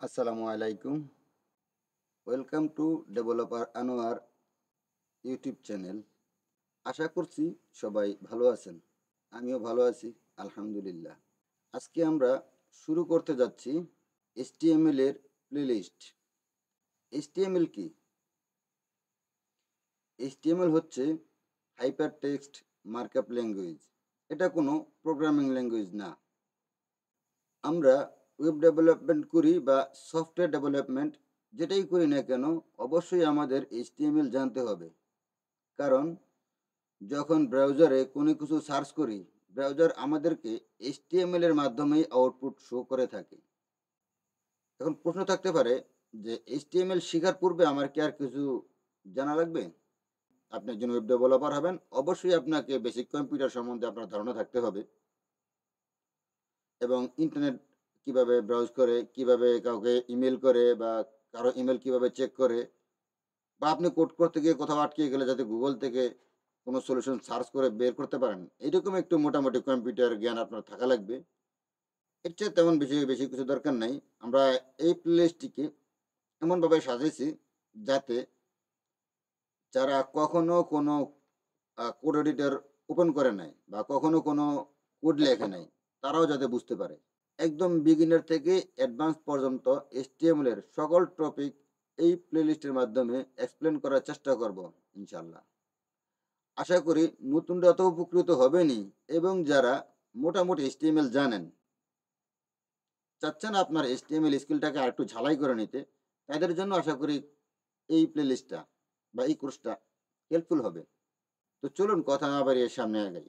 আসসালামু আলাইকুম। Welcome to developer Anwar YouTube channel. আশা করছি সবাই ভালো আছেন। আমিও ভালো আছি, আলহামদুলিল্লাহ। আজকে আমরা শুরু করতে যাচ্ছি HTML এর প্লেলিস্ট। HTML কি? HTML হচ্ছে হাইপার টেক্সট মার্কআপ ল্যাঙ্গুয়েজ। এটা কোনো প্রোগ্রামিং ল্যাঙ্গুয়েজ না। আমরা ওয়েব ডেভেলপমেন্ট করি বা সফটওয়্যার ডেভেলপমেন্ট যেটাই করি না কেন, অবশ্যই আমাদের HTML জানতে হবে। কারণ যখন ব্রাউজারে কোনো কিছু সার্চ করি, ব্রাউজার আমাদেরকে HTML এর মাধ্যমেই আউটপুট শো করে থাকে। এখন প্রশ্ন থাকতে পারে যে HTML শেখার পূর্বে আমার কি আর কিছু জানা লাগবে? আপনি একজন ওয়েব ডেভেলপার হবেন, অবশ্যই আপনাকে বেসিক কম্পিউটার সম্বন্ধে আপনার ধারণা থাকতে হবে এবং ইন্টারনেট কিভাবে ব্রাউজ করে, কিভাবে কাউকে ইমেল করে বা কারো ইমেল কিভাবে চেক করে, বা আপনি কোড করতে গিয়ে কোথাও আটকে গেলে যাতে গুগল থেকে কোনো সলিউশন সার্চ করে বের করতে পারেন, এইরকম একটু মোটামুটি কম্পিউটার জ্ঞান আপনার থাকা লাগবে। এর চেয়ে তেমন বেশি বেশি কিছু দরকার নাই। আমরা এই প্লেলিস্টটিকে এমনভাবে সাজিয়েছি যাতে যারা কখনো কোনো কোড এডিটর ওপেন করে নাই বা কখনো কোনো কোড লেখে নাই, তারাও যাতে বুঝতে পারে। একদম বিগিনার থেকে অ্যাডভান্স পর্যন্ত HTML এর সকল টপিক এই প্লেলিস্টের মাধ্যমে এক্সপ্লেন করার চেষ্টা করব ইনশাল্লাহ। আশা করি নতুনরা তো উপকৃত হবেনই, এবং যারা মোটামুটি HTML জানেন, চাচ্ছেন আপনার HTML স্কিলটাকে আরেকটু ঝালাই করে নিতে, তাদের জন্য আশা করি এই প্লেলিস্টটা বা এই কোর্সটা হেল্পফুল হবে। তো চলুন কথা না বাড়িয়ে সামনে আগাই।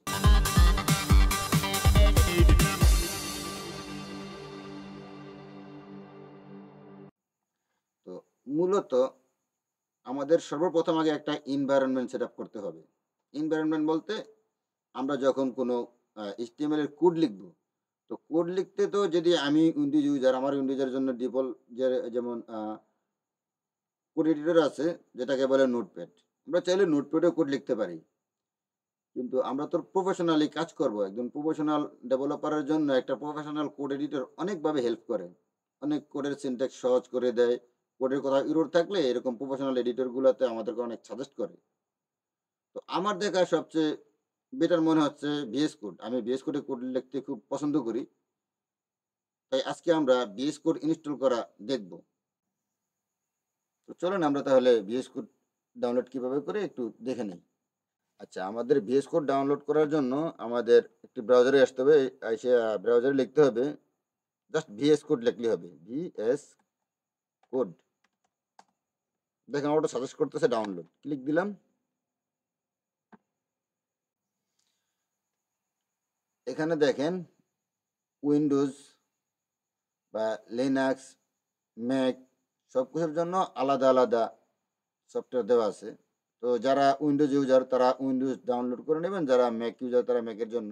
তো মূলত আমাদের সর্বপ্রথম আগে একটা এনভায়রনমেন্ট সেট আপ করতে হবে। এনভায়রনমেন্ট বলতে আমরা যখন কোনো HTML এর কোড লিখব, তো কোড লিখতে তো যদি আমি উইন্ডোজ ইউজার, আমার উইন্ডোজের জন্য ডিফল্ট যেমন কোড এডিটর আছে যেটাকে বলে নোটপ্যাড। আমরা চাইলে নোটপ্যাডেও কোড লিখতে পারি। কিন্তু আমরা তো প্রফেশনালি কাজ করব। একজন প্রফেশনাল ডেভেলপারের জন্য একটা প্রফেশনাল কোড এডিটর অনেকভাবে হেল্প করে। অনেক কোডের সিনট্যাক্স সহজ করে দেয়। কোডের কোথাও এরর থাকলে এরকম প্রফেশনাল এডিটরগুলোতে আমাদেরকে অনেক সাজেস্ট করে। তো আমার দেখা সবচেয়ে বেটার মনে হচ্ছে VS কোড। আমি VS কোডে কোড লিখতে খুব পছন্দ করি। তাই আজকে আমরা VS কোড ইনস্টল করা দেখব। তো চলুন আমরা তাহলে VS কোড ডাউনলোড কিভাবে করে একটু দেখে নেই। আচ্ছা, আমাদের VS কোড ডাউনলোড করার জন্য আমাদের একটি ব্রাউজারে আসতে হবে। এসে ব্রাউজারে লিখতে হবে, জাস্ট VS কোড লিখলেই হবে। VS code. দেখেন আমার ওটা সাজেস্ট করতেছে ডাউনলোড। ক্লিক দিলাম। এখানে দেখেন উইন্ডোজ বা লিনাক্স, ম্যাক সব কিছুর জন্য আলাদা আলাদা সফটওয়্যার দেওয়া আছে। তো যারা উইন্ডোজ ইউজার তারা উইন্ডোজ ডাউনলোড করে নেবেন, যারা ম্যাক ইউজার তারা ম্যাকের জন্য।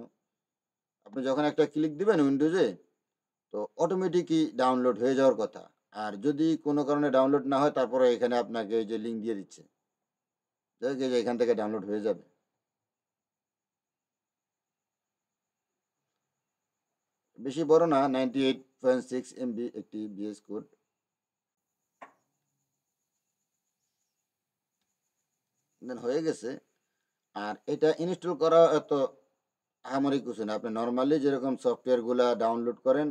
আপনি যখন একটা ক্লিক দিবেন উইন্ডোজে, তো অটোমেটিকই ডাউনলোড হয়ে যাওয়ার কথা। আর যদি কোনো কারণে ডাউনলোড না হয়, তারপরে এখানে আপনাকে এই যে লিঙ্ক দিয়ে দিচ্ছে, যাই হোক, এই যে এখান থেকে ডাউনলোড হয়ে যাবে। বেশি বড় না, 98.6 MB একটি VS কোড। দেন হয়ে গেছে। আর এটা ইনস্টল করা এত আহামরি কিছু না। আপনি নর্মালি যেরকম সফটওয়্যারগুলো ডাউনলোড করেন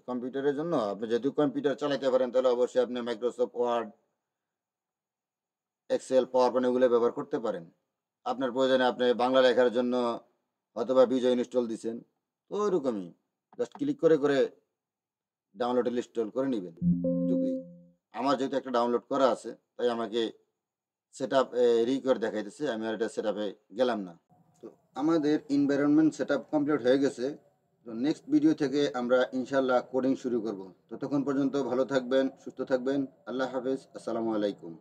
কম্পিউটারের জন্য, আপনি যেহেতু কম্পিউটার চালাতে পারেন, তাহলে অবশ্যই আপনি Microsoft Word, Excel, PowerPoint এগুলো ব্যবহার করতে পারেন। আপনার প্রয়োজনে আপনি বাংলা লেখার জন্য অথবা বিজয় ইনস্টল দিছেন, তো ওইরকমই জাস্ট ক্লিক করে করে ডাউনলোড ইনস্টল করে নেবেন, এটুকুই। আমার যেহেতু একটা ডাউনলোড করা আছে, তাই আমাকে সেট আপ করে দেখাইতেছে, আমি আর এটা সেট আপে গেলাম না। তো আমাদের এনভায়রনমেন্ট সেট আপ কমপ্লিট হয়ে গেছে। তো নেক্সট ভিডিও থেকে আমরা ইনশাল্লাহ কোডিং শুরু করব। ততক্ষণ পর্যন্ত ভালো থাকবেন, সুস্থ থাকবেন। আল্লাহ হাফেজ, আসসালামু আলাইকুম।